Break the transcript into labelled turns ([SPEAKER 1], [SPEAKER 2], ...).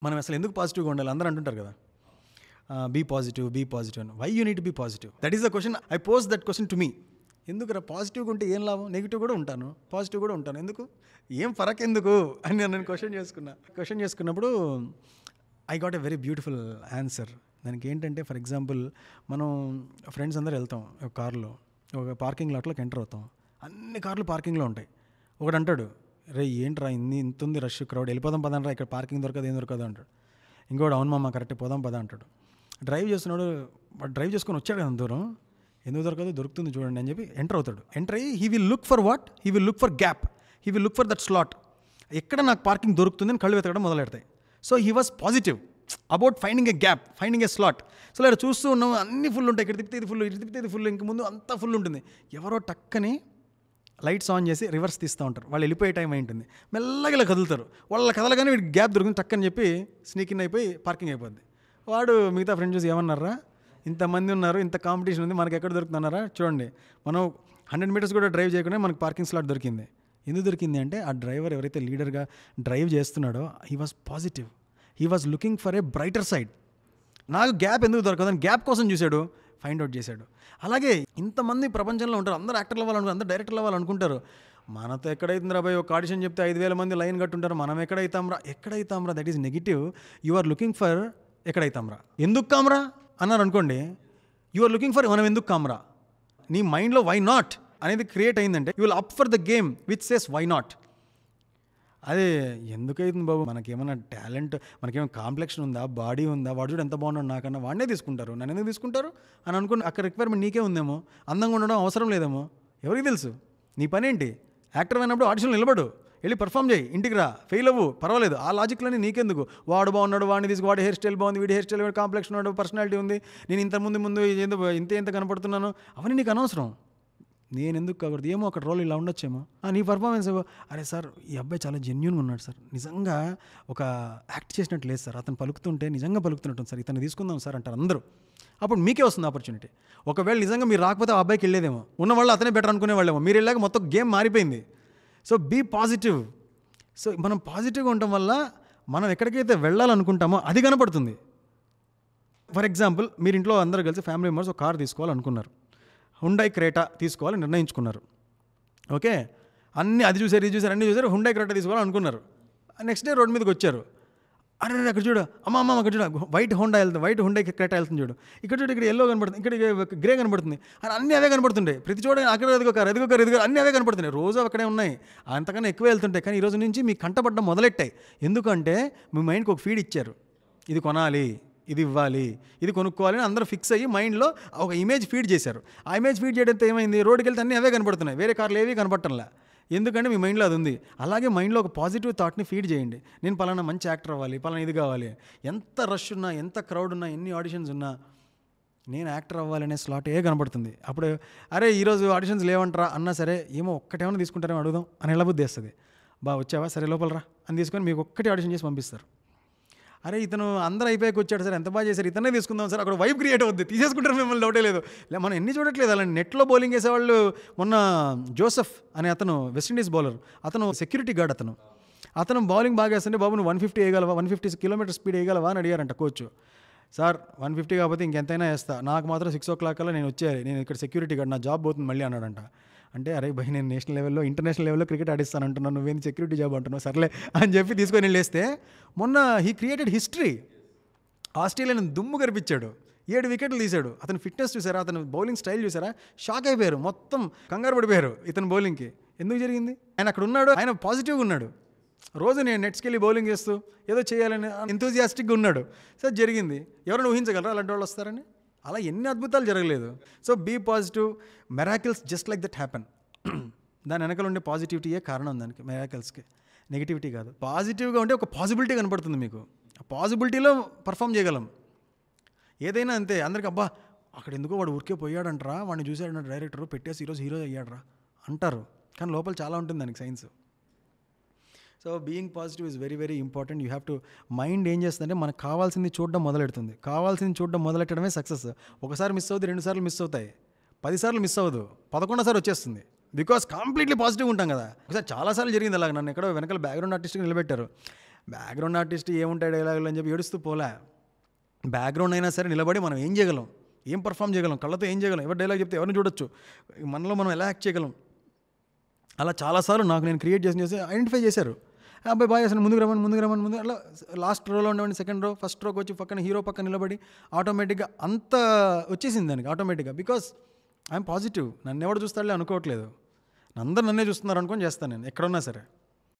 [SPEAKER 1] మనం అసలు ఎందుకు పాజిటివ్గా ఉండాలి? అందరూ అంటుంటారు కదా, బీ పాజిటివ్ అని. Why you need to be positive? That is the question. I pose that question to me. ఎందుకురా పాజిటివ్గా ఉంటే ఏం లాభం? నెగిటివ్ కూడా ఉంటాను, పాజిటివ్ కూడా ఉంటాను, ఎందుకు? ఏం ఫరక్ ఎందుకు అని నేను క్వశ్చన్ చేసుకున్నప్పుడు I got a very beautiful answer. దానికి ఏంటంటే, ఫర్ ఎగ్జాంపుల్, మనం ఫ్రెండ్స్ అందరూ వెళ్తాం ఒక కార్లో, ఒక పార్కింగ్ లాట్లోకి ఎంటర్ అవుతాం. అన్ని కార్లు పార్కింగ్లో ఉంటాయి. ఒకడు అంటాడు, రే ఏంట్రా ఇంత ఉంది రష్ క్రౌడ్, వెళ్ళిపోదాం పదా అంటారా, ఇక్కడ పార్కింగ్ దొరకదు ఏం దొరకదు అంటాడు. ఇంకోటి అవును మామ కరెక్ట్ పోదాం పదా అంటాడు. డ్రైవ్ చేస్తున్నాడు, వాడు డ్రైవ్ చేసుకొని వచ్చాడు కదా దూరం, ఎందుకు దొరకదు, దొరుకుతుంది చూడండి అని చెప్పి ఎంటర్ అవుతాడు. ఎంటర్ అయ్యి he will look for what? He will look for gap, he will look for that slot. ఎక్కడ నాకు పార్కింగ్ దొరుకుతుంది అని కళ్ళు వెతకడం మొదలెడతాయి. So he was positive about finding a gap, finding a slot. So ఇలా చూస్తూ ఉన్నాం, అన్ని ఫుల్ ఉంటాయి, ఇక్కడ తిప్పితే ఇది ఫుల్, ఇటు తిప్పితే ఇది ఫుల్, ఇంక ముందు అంతా ఫుల్ ఉంటుంది. ఎవరో టక్కని లైట్స్ ఆన్ చేసి రివర్స్ తీస్తూ ఉంటారు. వాళ్ళు వెళ్ళిపోయే టైం అయి ఉంటుంది. మెల్లగా ఇలా కదులుతారు. వాళ్ళ కదలగానే వీడికి గ్యాప్ దొరుకుతుంది, టక్కని చెప్పి స్నీక్ ఇన్ అయిపోయి పార్కింగ్ అయిపోద్ది. వాడు మిగతా ఫ్రెండ్స్ చూసి ఏమన్నారా, ఇంతమంది ఉన్నారు, ఇంత కాంపిటీషన్ ఉంది, మనకి ఎక్కడ దొరుకుతున్నారా చూడండి, మనం 100 మీటర్స్ కూడా డ్రైవ్ చేయకుండా మనకు పార్కింగ్ స్లాట్ దొరికింది. ఎందుకు దొరికింది అంటే, ఆ డ్రైవర్ ఎవరైతే లీడర్గా డ్రైవ్ చేస్తున్నాడో he was positive, he was looking for a brighter side. నాకు గ్యాప్ ఎందుకు దొరకదని గ్యాప్ కోసం చూశాడు, ఫైండ్ అవుట్ చేశాడు. అలాగే ఇంతమంది ప్రపంచంలో ఉంటారు, అందరూ యాక్టర్లు అవ్వాలనుకుంటారు, అందరూ డైరెక్టర్లు అవ్వాలనుకుంటారు. మనతో ఎక్కడైతుందిరా భయ్, ఒక ఆడిషన్ చెప్తే 5,000 మంది లైన్ కట్టుంటారు, మనం ఎక్కడైతాంరా, that is negative. You are looking for ఎక్కడైతాంరా. ఎందుకు కామ్రా అన్నారు అనుకోండి, యు ఆర్ లుకింగ్ ఫర్ మనం ఎందుకు కామ్రా. నీ మైండ్లో వై నాట్ అనేది క్రియేట్ అయిందంటే you will up for the game which says why not. అదే ఎందుకైతుంది బాబు, మనకేమైనా టాలెంట్, మనకేమైనా కాంప్లెక్షన్ ఉందా, బాడీ ఉందా, వాడు చూడు ఎంత బాగున్నాడు నాకన్నా, వాడినే తీసుకుంటారు, నన్ను ఎందుకు తీసుకుంటారు అని అనుకుని అక్కడ రిక్వైర్మెంట్ నీకే ఉందేమో, అందంగా ఉండడం అవసరం లేదేమో, ఎవరికి తెలుసు. నీ పని ఏంటి? యాక్టర్ అయినప్పుడు ఆడిషన్లో నిలబడు, వెళ్ళి పర్ఫామ్ చేయి, ఇంటికి రా, ఫెయిల్ అవ్వు, పర్వాలేదు. ఆ లాజిక్లోనే నీకెందుకు, వాడు బాగున్నాడు వాడిని తీసుకు, వాడి హెయిర్ స్టైల్ బాగుంది, వీడి హెయిర్ స్టైల్, కాంప్లెక్షన్ ఉన్నాడు, పర్సనాలిటీ ఉంది, నేను ముందు ఇంత కనపడుతున్నాను, అవన్నీ నీకు అనవసరం. నేను ఎందుకు కాకూడదు, ఏమో అక్కడ రోల్ ఇలా ఉండొచ్చేమో, నీ పర్ఫార్మెన్స్ అరే సార్ ఈ అబ్బాయి చాలా జెన్యూన్గా ఉన్నాడు సార్, నిజంగా ఒక యాక్ట్ చేసినట్టు లేదు సార్, అతను పలుకుతుంటే నిజంగా పలుకుతున్నట్టు సార్, ఇతను తీసుకుందాం సార్ అంటారు అందరూ. అప్పుడు మీకే వస్తుంది ఆపర్చునిటీ. ఒకవేళ నిజంగా మీరు రాకపోతే ఆ అబ్బాయికి వెళ్ళేదేమో, ఉన్నవాళ్ళు అతనే బెటర్ అనుకునే వాళ్ళేమో, మీరు వెళ్ళాక మొత్తం గేమ్ మారిపోయింది. So be positive. సో మనం పాజిటివ్గా ఉండటం వల్ల మనం ఎక్కడికైతే వెళ్ళాలనుకుంటామో అది కనపడుతుంది. ఫర్ ఎగ్జాంపుల్, మీరు ఇంట్లో అందరూ కలిసి ఫ్యామిలీ మెంబర్స్ ఒక కార్ తీసుకోవాలనుకున్నారు, హుండాయ్ క్రేటా తీసుకోవాలని నిర్ణయించుకున్నారు. ఓకే, అది చూసారు అన్నీ చూసారు, హుండాయ్ క్రేటా తీసుకోవాలనుకున్నారు. నెక్స్ట్ డే రోడ్ మీదకి వచ్చారు, అరే అక్కడ చూడు అమ్మ అక్కడ చూడు వైట్ హుండాయ్ క్రేటా వెళ్తుంది చూడు, ఇక్కడ చూడు ఇక్కడ ఎల్లో కనపడుతుంది, ఇక్కడ గ్రే కనపడుతుంది, అని అన్నీ అవే కనపడుతుంటాయి. ప్రతి చోట అక్కడ ఎదుగుకారు అన్నీ అవే కనపడుతున్నాయి, రోజు అక్కడే ఉన్నాయి, అంతకన్నా ఎక్కువ వెళ్తుంటాయి. కానీ ఈరోజు నుంచి మీకు కంటపడడం మొదలెట్టాయి. ఎందుకంటే మీ మైండ్కి ఒక ఫీడ్ ఇచ్చారు, ఇది కొనాలి, ఇది ఇవ్వాలి, ఇది కొనుక్కోవాలి అని అందరూ ఫిక్స్ అయ్యి మైండ్లో ఒక ఇమేజ్ ఫీడ్ చేశారు. ఆ ఇమేజ్ ఫీడ్ చేయడంతో ఏమైంది, రోడ్డుకి వెళ్తే అన్నీ అవే కనపడుతున్నాయి, వేరే కార్లు ఏవి కనపడటంలా. ఎందుకంటే మీ మైండ్లో అది ఉంది. అలాగే మైండ్లో ఒక పాజిటివ్ థాట్ని ఫీడ్ చేయండి. నేను పలానా మంచి యాక్టర్ అవ్వాలి, పలానా ఇది కావాలి, ఎంత రష్ ఉన్నా, ఎంత క్రౌడ్ ఉన్నా, ఎన్ని ఆడిషన్స్ ఉన్నా, నేను యాక్టర్ అవ్వాలనే స్లాట్ కనపడుతుంది. అప్పుడు అరే ఈరోజు ఆడిషన్స్ లేవంటారా అన్నా సరే, ఏమో ఒక్కటేమైనా తీసుకుంటారేమో అడుగుదాం అని ఎలా బుద్ధి వేస్తుంది. వచ్చావా, సరే లోపలరా అని తీసుకొని మీకు ఒక్కటి ఆడిషన్ చేసి పంపిస్తారు. అరే ఇతను అందరూ అయిపోయాక వచ్చాడు సార్, ఎంత బాగా చేశారు, ఇతనే తీసుకుందాం సార్, అక్కడ వైబ్ క్రియేట్ అవుద్ది, తీసేసుకుంటారు మిమ్మల్ని, డౌటే లేదు. మనం ఎన్ని చూడట్లేదు అలాంటి నెట్లో బౌలింగ్ వేసేవాళ్ళు. మొన్న జోసెఫ్ అనే అతను వెస్టిండీస్ బౌలర్, అతను సెక్యూరిటీ గార్డ్, అతను బౌలింగ్ బాగా వేస్తుంటే, బాబు నువ్వు 150 వేయగలవా, 150 కిలోమీటర్ స్పీడ్ వేయగలవా అని అడిగారంట కోచ్. సార్ 150 కాకపోతే ఇంకెంతైనా వేస్తా, నాకు మాత్రం 6 o'clock కల్లా నేను వచ్చేయాలి, నేను ఇక్కడ సెక్యూరిటీ గార్డ్, నా జాబ్ పోతుంది మళ్ళీ అన్నాడంట. అంటే అరే భయ్ నేను నేషనల్ లెవెల్లో ఇంటర్నేషనల్ లెవెల్లో క్రికెట్ ఆడిస్తాను అంటున్నాను, నువ్వేంది సెక్యూరిటీ జాబ్ అంటున్నావు, సర్లే అని చెప్పి తీసుకొని వెళ్ళేస్తే మొన్న హీ క్రియేటెడ్ హిస్టరీ. ఆస్ట్రేలియాని దుమ్ము కనిపించాడు, 7 వికెట్లు తీశాడు. అతను ఫిట్నెస్ చూసారా, అతను బౌలింగ్ స్టైల్ చూసారా, షాక్ అయిపోయారు, మొత్తం కంగారు పడిపోయారు ఇతను బౌలింగ్కి. ఎందుకు జరిగింది, ఆయన అక్కడ ఉన్నాడు, ఆయన పాజిటివ్గా ఉన్నాడు, రోజు నేను నెట్స్కి వెళ్ళి బౌలింగ్ చేస్తూ ఏదో చేయాలని ఎంతూజియాస్టిక్గా ఉన్నాడు. సార్ జరిగింది. ఎవరైనా ఊహించగలరా అలాంటి వాళ్ళు వస్తారని? అలా ఎన్ని అద్భుతాలు జరగలేదు. So be positive, miracles just like that happen. దాని వెనకాల ఉండే పాజిటివిటీయే కారణం దానికి, మెరాకిల్స్కి, నెగిటివిటీ కాదు. పాజిటివ్గా ఉంటే ఒక పాజిబిలిటీ కనపడుతుంది మీకు, ఆ పాజిబిలిటీలో పర్ఫామ్ చేయగలం. ఏదైనా అంతే, అందరికి అబ్బా అక్కడ ఎందుకో వాడు ఊరికే పోయాడంటరా, వాడిని చూసాడు డైరెక్టర్ పెట్టేసి ఈరోజు హీరో అయ్యాడరా అంటారు, కానీ లోపల చాలా ఉంటుంది దానికి science. So being positive is very very important. You have to, mind ఏం చేస్తుందంటే మనకు కావాల్సింది చూడడం మొదలెడుతుంది, కావాల్సింది చూడడం మొదలెట్టడమే సక్సెస్. ఒకసారి మిస్ అవుతుంది, 2 సార్లు మిస్ అవుతాయి, 10 సార్లు మిస్ అవ్వదు, 11సారి వచ్చేస్తుంది. బికాస్ కంప్లీట్లీ పాజిటివ్ ఉంటాం కదా. ఒకసారి చాలాసార్లు జరిగింది అలాగ, నన్ను ఎక్కడో వెనకాల బ్యాక్గ్రౌండ్ ఆర్టిస్ట్గా నిలబెట్టారు. బ్యాక్గ్రౌండ్ ఆర్టిస్ట్ ఏముంటాయి డైలాగులు అని చెప్పి ఏడుస్తూ పోలే. బ్యాక్గ్రౌండ్ అయినా సరే నిలబడి మనం ఏం చేయగలం, ఏం పర్ఫామ్ చేయగలం, కళ్ళతో ఏం చేయగలం, ఎవరు డైలాగ్ చెప్తే ఎవరిని చూడొచ్చు, మనలో మనం ఎలా యాక్ట్ చేయగలం, అలా చాలాసార్లు నాకు నేను క్రియేట్ చేసి ఐడెంటిఫై చేశారు. అబ్బాయి బాగా చేస్తాను, ముందుకు రమ్మని ముందు అలా లాస్ట్ రోలో ఉండేవాడిని, సెకండ్ రో, ఫస్ట్ రోకి వచ్చి పక్కన హీరో పక్కన నిలబడి ఆటోమేటిక్గా అంత వచ్చేసింది దానికి ఆటోమేటిక్గా. బికాస్ ఐఎమ్ పాజిటివ్, నన్ను ఎవడు చూస్తాడులే అనుకోవట్లేదు, అందరు నన్నే చూస్తున్నారు అనుకొని చేస్తాను నేను ఎక్కడున్నా సరే.